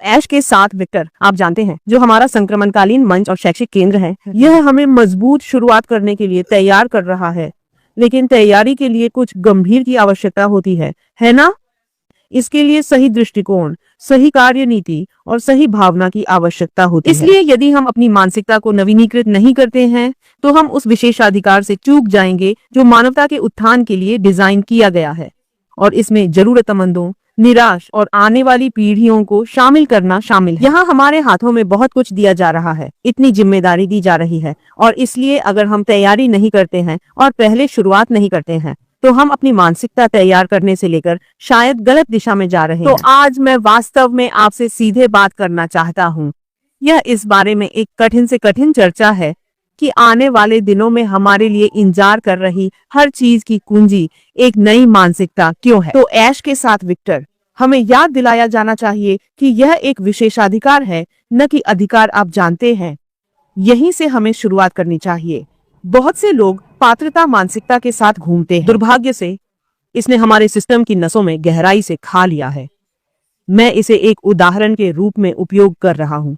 ऐश के साथ विक्टर, आप जानते हैं, जो हमारा संक्रमणकालीन मंच और शैक्षिक केंद्र है, यह हमें मजबूत शुरुआत करने के लिए तैयार कर रहा है। लेकिन तैयारी के लिए कुछ गंभीर की आवश्यकता होती है ना? इसके लिए सही दृष्टिकोण, सही कार्यनीति और सही भावना की आवश्यकता होती है। इसलिए यदि हम अपनी मानसिकता को नवीनीकृत नहीं करते हैं, तो हम उस विशेषाधिकार से चूक जाएंगे जो मानवता के उत्थान के लिए डिजाइन किया गया है। और इसमें जरूरतमंदों, निराश और आने वाली पीढ़ियों को शामिल करना शामिल है। यहाँ हमारे हाथों में बहुत कुछ दिया जा रहा है, इतनी जिम्मेदारी दी जा रही है, और इसलिए अगर हम तैयारी नहीं करते हैं और पहले शुरुआत नहीं करते हैं, तो हम अपनी मानसिकता तैयार करने से लेकर शायद गलत दिशा में जा रहे हैं। तो आज मैं वास्तव में आपसे सीधे बात करना चाहता हूँ। यह इस बारे में एक कठिन से कठिन चर्चा है कि आने वाले दिनों में हमारे लिए इंतजार कर रही हर चीज की कुंजी एक नई मानसिकता क्यों है। तो ऐश के साथ विक्टर, हमें याद दिलाया जाना चाहिए कि यह एक विशेषाधिकार है, न कि अधिकार। आप जानते हैं, यहीं से हमें शुरुआत करनी चाहिए। बहुत से लोग पात्रता मानसिकता के साथ घूमते हैं। दुर्भाग्य से इसने हमारे सिस्टम की नसों में गहराई से खा लिया है। मैं इसे एक उदाहरण के रूप में उपयोग कर रहा हूँ,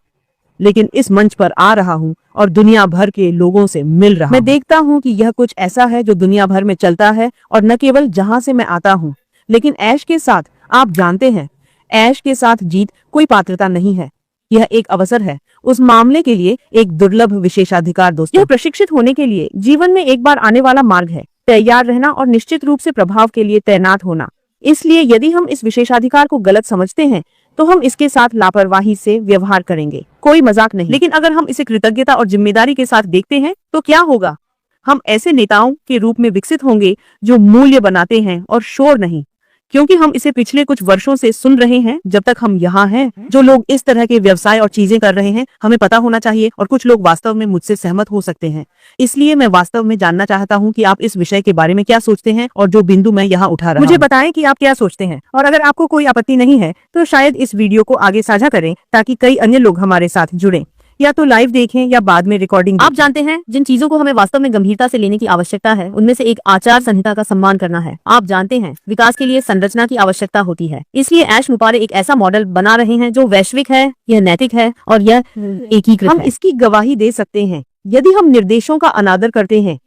लेकिन इस मंच पर आ रहा हूँ और दुनिया भर के लोगों से मिल रहा हूँ। मैं देखता हूँ कि यह कुछ ऐसा है जो दुनिया भर में चलता है, और न केवल जहाँ से मैं आता हूँ। लेकिन ऐश के साथ, आप जानते हैं, ऐश के साथ जीत कोई पात्रता नहीं है। यह एक अवसर है, उस मामले के लिए एक दुर्लभ विशेषाधिकार। दोस्तों, यह प्रशिक्षित होने के लिए जीवन में एक बार आने वाला मार्ग है। तैयार रहना और निश्चित रूप से प्रभाव के लिए तैनात होना। इसलिए यदि हम इस विशेषाधिकार को गलत समझते हैं, तो हम इसके साथ लापरवाही से व्यवहार करेंगे। कोई मजाक नहीं। लेकिन अगर हम इसे कृतज्ञता और जिम्मेदारी के साथ देखते हैं, तो क्या होगा? हम ऐसे नेताओं के रूप में विकसित होंगे जो मूल्य बनाते हैं और शोर नहीं। क्योंकि हम इसे पिछले कुछ वर्षों से सुन रहे हैं, जब तक हम यहाँ हैं, जो लोग इस तरह के व्यवसाय और चीजें कर रहे हैं, हमें पता होना चाहिए, और कुछ लोग वास्तव में मुझसे सहमत हो सकते हैं। इसलिए मैं वास्तव में जानना चाहता हूँ कि आप इस विषय के बारे में क्या सोचते हैं, और जो बिंदु मैं यहाँ उठा रहा हूँ, मुझे बताएं कि आप क्या सोचते हैं। और अगर आपको कोई आपत्ति नहीं है, तो शायद इस वीडियो को आगे साझा करें, ताकि कई अन्य लोग हमारे साथ जुड़ें। या तो लाइव देखें या बाद में रिकॉर्डिंग। आप जानते हैं, जिन चीजों को हमें वास्तव में गंभीरता से लेने की आवश्यकता है, उनमें से एक आचार संहिता का सम्मान करना है। आप जानते हैं, विकास के लिए संरचना की आवश्यकता होती है। इसलिए ऐश मुपारे एक ऐसा मॉडल बना रहे हैं जो वैश्विक है, यह नैतिक है, और यह एकीकृत है। हम इसकी गवाही दे सकते हैं यदि हम निर्देशों का अनादर करते हैं,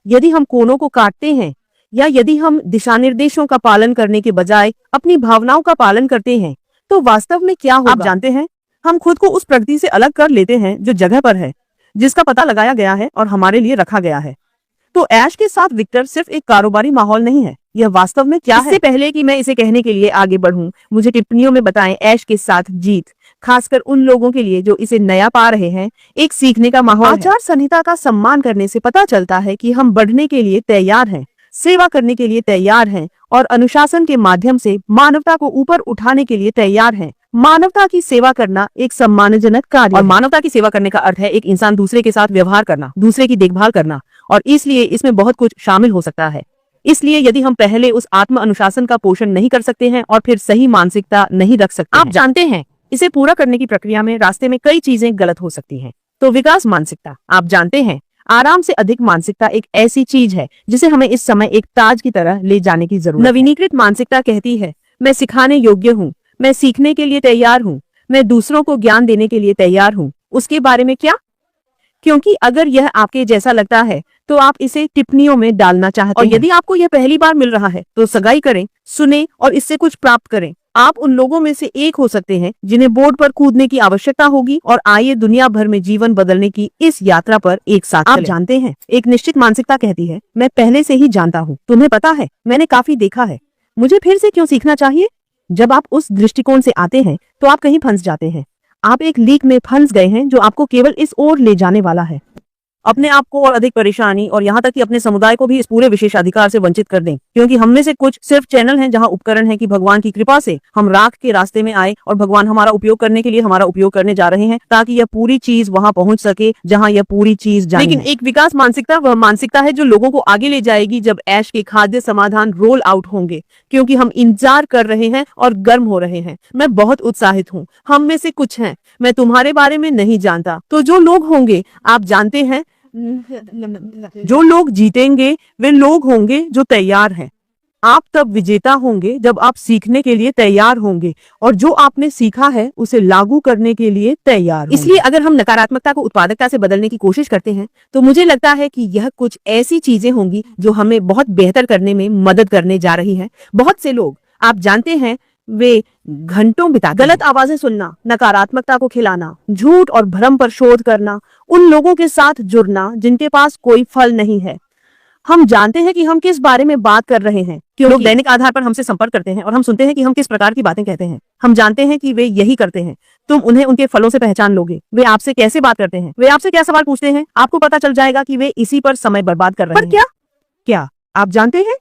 यदि हम कोनों को काटते हैं, या यदि हम दिशा निर्देशों का पालन करने के बजाय अपनी भावनाओं का पालन करते हैं, तो वास्तव में क्या होगा? आप जानते हैं, हम खुद को उस प्रगति से अलग कर लेते हैं जो जगह पर है, जिसका पता लगाया गया है और हमारे लिए रखा गया है। तो ऐश के साथ विक्टर सिर्फ एक कारोबारी माहौल नहीं है, यह वास्तव में क्या है? इससे पहले कि मैं इसे कहने के लिए आगे बढ़ूं, मुझे टिप्पणियों में बताएं ऐश के साथ जीत, खासकर उन लोगों के लिए जो इसे नया पा रहे हैं, एक सीखने का माहौल। आचार संहिता का सम्मान करने से पता चलता है कि हम बढ़ने के लिए तैयार हैं, सेवा करने के लिए तैयार हैं, और अनुशासन के माध्यम से मानवता को ऊपर उठाने के लिए तैयार हैं। मानवता की सेवा करना एक सम्मानजनक कार्य है। और मानवता की सेवा करने का अर्थ है एक इंसान दूसरे के साथ व्यवहार करना, दूसरे की देखभाल करना, और इसलिए इसमें बहुत कुछ शामिल हो सकता है। इसलिए यदि हम पहले उस आत्म अनुशासन का पोषण नहीं कर सकते हैं और फिर सही मानसिकता नहीं रख सकते, आप जानते हैं, इसे पूरा करने की प्रक्रिया में रास्ते में कई चीजें गलत हो सकती हैं। तो विकास मानसिकता, आप जानते हैं, आराम से अधिक मानसिकता एक ऐसी चीज है जिसे हमें इस समय एक ताज की तरह ले जाने की जरूरत है। नवीनीकृत मानसिकता कहती है, मैं सिखाने योग्य हूँ, मैं सीखने के लिए तैयार हूँ, मैं दूसरों को ज्ञान देने के लिए तैयार हूँ। उसके बारे में क्या? क्योंकि अगर यह आपके जैसा लगता है, तो आप इसे टिप्पणियों में डालना चाहते हैं। और यदि आपको यह पहली बार मिल रहा है, तो सगाई करें, सुने और इससे कुछ प्राप्त करें। आप उन लोगों में से एक हो सकते हैं जिन्हें बोर्ड पर कूदने की आवश्यकता होगी, और आइए दुनिया भर में जीवन बदलने की इस यात्रा पर एक साथ। आप जानते हैं, एक निश्चित मानसिकता कहती है, मैं पहले से ही जानता हूँ, तुम्हें पता है, मैंने काफी देखा है, मुझे फिर से क्यों सीखना चाहिए? जब आप उस दृष्टिकोण से आते हैं, तो आप कहीं फंस जाते हैं। आप एक लीक में फंस गए हैं जो आपको केवल इस ओर ले जाने वाला है। अपने आप को और अधिक परेशानी, और यहाँ तक कि अपने समुदाय को भी इस पूरे विशेषाधिकार से वंचित कर दें, क्योंकि हम में से कुछ सिर्फ चैनल हैं जहाँ उपकरण है कि भगवान की कृपा से हम राख के रास्ते में आए, और भगवान हमारा उपयोग करने के लिए हमारा उपयोग करने जा रहे हैं, ताकि यह पूरी चीज वहाँ पहुंच सके जहाँ यह पूरी चीज जानी है। लेकिन एक विकास मानसिकता वह मानसिकता है जो लोगों को आगे ले जाएगी जब ऐश के खाद्य समाधान रोल आउट होंगे, क्योंकि हम इंतजार कर रहे हैं और गर्म हो रहे हैं। मैं बहुत उत्साहित हूँ। हम में से कुछ हैं, मैं तुम्हारे बारे में नहीं जानता, तो जो लोग होंगे, आप जानते हैं, जो लोग जीतेंगे वे लोग होंगे जो तैयार हैं। आप तब विजेता होंगे जब आप सीखने के लिए तैयार होंगे और जो आपने सीखा है उसे लागू करने के लिए तैयार होंगे। इसलिए अगर हम नकारात्मकता को उत्पादकता से बदलने की कोशिश करते हैं तो मुझे लगता है कि यह कुछ ऐसी चीजें होंगी जो हमें बहुत बेहतर करने में मदद करने जा रही हैं। बहुत से लोग, आप जानते हैं, वे घंटों बिताते गलत आवाजें सुनना, नकारात्मकता को खिलाना, झूठ और भ्रम पर शोध करना, उन लोगों के साथ जुड़ना जिनके पास कोई फल नहीं है। हम जानते हैं कि हम किस बारे में बात कर रहे हैं क्योंकि लोग दैनिक आधार पर हमसे संपर्क करते हैं और हम सुनते हैं कि हम किस प्रकार की बातें कहते हैं। हम जानते हैं कि वे यही करते हैं। तुम उन्हें उनके फलों से पहचान लोगे। वे आपसे कैसे बात करते हैं, वे आपसे क्या सवाल पूछते हैं, आपको पता चल जाएगा कि वे इसी पर समय बर्बाद कर रहे हैं। पर क्या आप जानते हैं,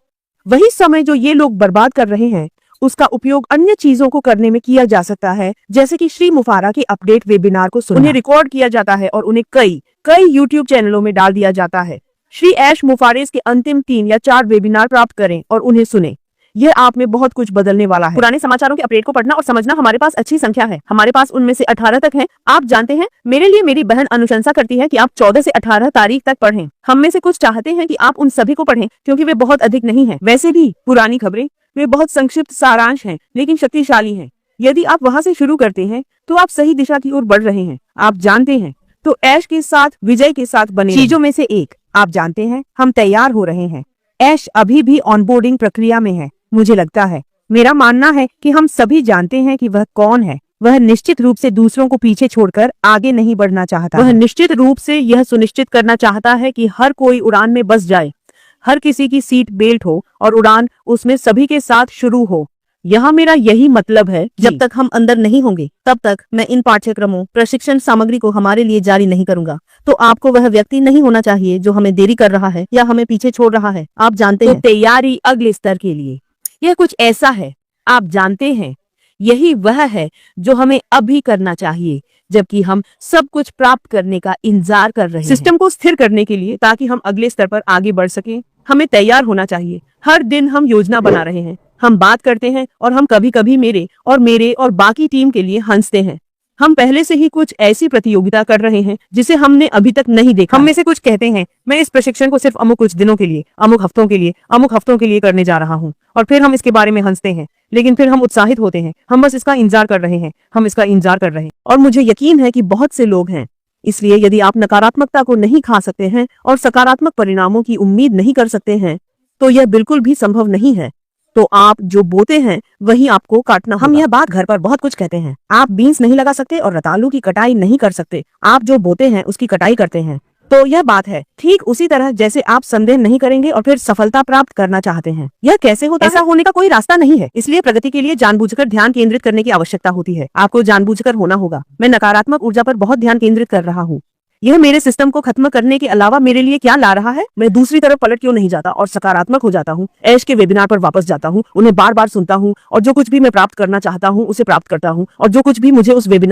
वही समय जो ये लोग बर्बाद कर रहे हैं उसका उपयोग अन्य चीजों को करने में किया जा सकता है, जैसे कि श्री मुफारा के अपडेट वेबिनार को सुनना। उन्हें रिकॉर्ड किया जाता है और उन्हें कई यूट्यूब चैनलों में डाल दिया जाता है। श्री ऐश मुफारेज के अंतिम 3 या 4 वेबिनार प्राप्त करें और उन्हें सुने। यह आप में बहुत कुछ बदलने वाला है। पुराने समाचारों के अपडेट को पढ़ना और समझना हमारे पास अच्छी संख्या है। हमारे पास उनमें से 18 तक हैं। आप जानते हैं, मेरे लिए मेरी बहन अनुशंसा करती है कि आप 14 से 18 तारीख तक पढ़ें। हम में से कुछ चाहते हैं कि आप उन सभी को पढ़ें क्योंकि वे बहुत अधिक नहीं है। वैसे भी पुरानी खबरें, वे बहुत संक्षिप्त सारांश हैं लेकिन शक्तिशाली हैं। यदि आप वहां से शुरू करते हैं तो आप सही दिशा की ओर बढ़ रहे हैं। आप जानते हैं, तो ऐश के साथ, विजय के साथ बने चीजों में से एक, आप जानते हैं, हम तैयार हो रहे हैं। ऐश अभी भी ऑनबोर्डिंग प्रक्रिया में है। मुझे लगता है, मेरा मानना है कि हम सभी जानते हैं कि वह कौन है। वह निश्चित रूप से दूसरों को पीछे छोड़कर आगे नहीं बढ़ना चाहता। वह निश्चित रूप से यह सुनिश्चित करना चाहता है कि हर कोई उड़ान में बस जाए, हर किसी की सीट बेल्ट हो और उड़ान उसमें सभी के साथ शुरू हो। यहाँ मेरा यही मतलब है, जब तक हम अंदर नहीं होंगे तब तक मैं इन पाठ्यक्रमों, प्रशिक्षण सामग्री को हमारे लिए जारी नहीं करूंगा। तो आपको वह व्यक्ति नहीं होना चाहिए जो हमें देरी कर रहा है या हमें पीछे छोड़ रहा है। आप जानते हैं, तैयारी अगले स्तर के लिए, यह कुछ ऐसा है, आप जानते हैं, यही वह है जो हमें अभी करना चाहिए जबकि हम सब कुछ प्राप्त करने का इंतजार कर रहे हैं। सिस्टम को स्थिर करने के लिए ताकि हम अगले स्तर पर आगे बढ़ सकें, हमें तैयार होना चाहिए। हर दिन हम योजना बना रहे हैं, हम बात करते हैं और हम कभी कभी मेरे और बाकी टीम के लिए हंसते हैं। हम पहले से ही कुछ ऐसी प्रतियोगिता कर रहे हैं जिसे हमने अभी तक नहीं देखा। हम में से कुछ कहते हैं, मैं इस प्रशिक्षण को सिर्फ अमुक कुछ दिनों के लिए, अमुक हफ्तों के लिए करने जा रहा हूँ, और फिर हम इसके बारे में हंसते हैं, लेकिन फिर हम उत्साहित होते हैं। हम बस इसका इंतजार कर रहे हैं, हम इसका इंतजार कर रहे हैं। और मुझे यकीन है कि बहुत से लोग हैं। इसलिए यदि आप नकारात्मकता को नहीं खा सकते हैं और सकारात्मक परिणामों की उम्मीद नहीं कर सकते हैं, तो यह बिल्कुल भी संभव नहीं है। तो आप जो बोते हैं वही आपको काटना होगा। हम यह बात घर पर बहुत कुछ कहते हैं, आप बीन्स नहीं लगा सकते और रतालू की कटाई नहीं कर सकते। आप जो बोते हैं उसकी कटाई करते हैं। तो यह बात है, ठीक उसी तरह जैसे आप संदेह नहीं करेंगे और फिर सफलता प्राप्त करना चाहते हैं। यह कैसे होता है? ऐसा होने का कोई रास्ता नहीं है। इसलिए प्रगति के लिए जानबूझकर ध्यान केंद्रित करने की आवश्यकता होती है। आपको जानबूझकर होना होगा। मैं नकारात्मक ऊर्जा पर बहुत ध्यान केंद्रित कर रहा हूँ। यह मेरे सिस्टम को खत्म करने के अलावा मेरे लिए क्या ला रहा है? मैं दूसरी तरफ पलट क्यों नहीं जाता और सकारात्मक हो जाता हूँ? ऐश के वेबिनार पर वापस जाता हूँ, उन्हें बार बार सुनता हूँ और जो कुछ भी मैं प्राप्त करना चाहता हूँ उसे प्राप्त करता हूँ, और जो कुछ भी मुझे उस वेबिनार